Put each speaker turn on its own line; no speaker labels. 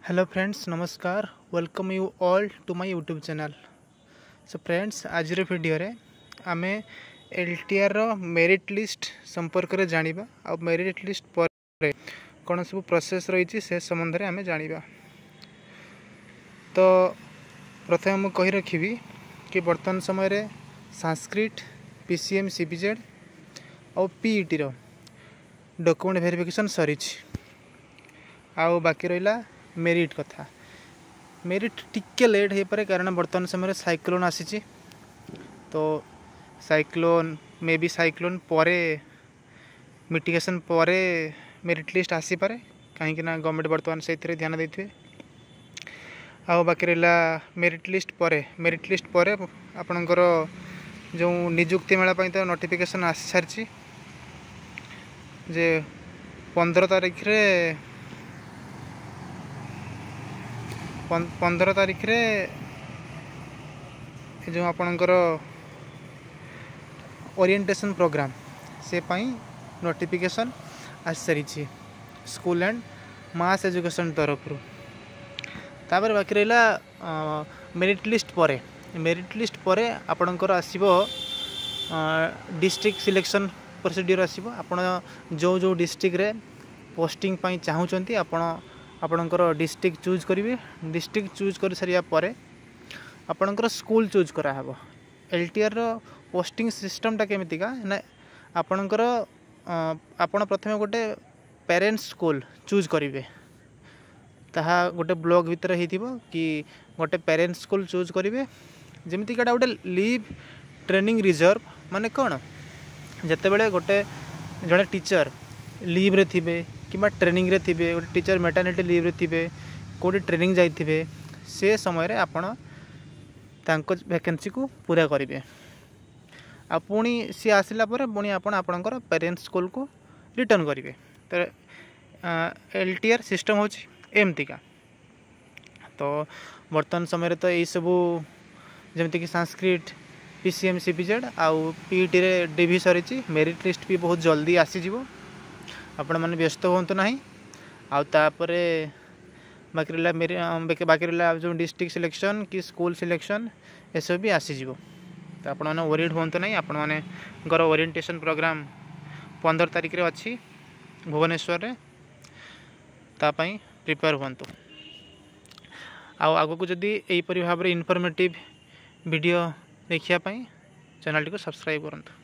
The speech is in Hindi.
हेलो फ्रेंड्स नमस्कार welcome you all to my YouTube channel. So friends आज वीडियो रे आमे एलटीआर रो मेरिट लिस्ट संपर्क रे जानिबा आ मेरिट लिस्ट पर कौन सब प्रोसेस रही से संबंध में आम जानिबा। तो प्रथम मुझे कही रखी कि वर्तमान समय रे संस्कृत पीसीएम सीपीजेड और पीईटी रो डॉक्यूमेंट वेरिफिकेशन सरी आउ बाकी रहा मेरिट कथा। मेरिट टिके लेट हो पारे कारण बर्तमान समय साइक्लोन आसी तो साइक्लोन मे बी साइक्लोन परे मिटिगेशन परे मेरिट लिस्ट आसी पारे कहीं गवर्नमेंट बर्तमान से ध्यान देते। आ बाकी रहा मेरिट लिस्ट परे आपणकर जो निजुक्ति मेला तो नोटिफिकेशन आसी सारी जे 15 तारीख रे 15 तारीख रे जो आपणकर ओरिएंटेशन प्रोग्राम से पाई नोटिफिकेशन आसी सारी स्कूल एंड मास एजुकेशन तरफ तापर बाकी रहा मेरिट लिस्ट परे आपणकर आसीबो डिस्ट्रिक्ट सिलेक्शन प्रोसीड्यूर आसीबो। आपण जो जो डिस्ट्रिक्ट रे पोस्टिंग पाई चाहूचंती आपणकर डिस्ट्रिक्ट चूज करेंगे। डिस्ट्रिक्ट चूज कर सारिया परे आपणकर स्कूल चूज कराहब। एलटीआर रो पोस्टिंग सिस्टमटा केमितिका ना आपणकर आपण प्रथमे गोटे पेरेंट्स स्कूल चूज करेंगे ताहा गोटे ब्लॉक भीतर होइथिबो कि गोटे पेरेंट्स स्कूल चूज करेंगे जमीती कि गोटे लीव ट्रेनिंग रिजर्व माने कौन जिते बड़े गोटे जड़े टीचर लीव रे थिबे कि ट्रेनिंग रे थिबे गोटे टीचर मैटरनिटी लीव रे थिबे कोडी ट्रेनिंग जाइथिबे से समय रे आपण तांको वैकेंसी को पूरा करेंगे। आ पुणी सी आसला पर पुणी आपण आपणकर पेरेंट्स स्कूल को रिटर्न करेंगे। तो एलटीआर सिस्टम हो एमतीका। तो वर्तमान समय तो यही सबू जमीती कि संस्कृत पीसीएम सीपीजेड आउ पीईटी रे डिवी सरी मेरिट लिस्ट भी बहुत जल्दी आसीजिवो आपण मैंने व्यस्त हूँ ना। आउे बाकी रहा जो डिस्ट्रिक्ट सिलेक्शन कि स्कूल सिलेक्शन ये सब भी आसीज। तो आपण मैंने वरीड हूँ ना। आपण मैंने ओरिएंटेशन प्रोग्राम 15 तारीख रे अच्छी भुवनेश्वर रे तापाई प्रिपेयर हूँ। आगो को जदि यहीपरि भाव में इनफॉर्मेटिव वीडियो देखिया चैनल को सब्सक्राइब करंतु।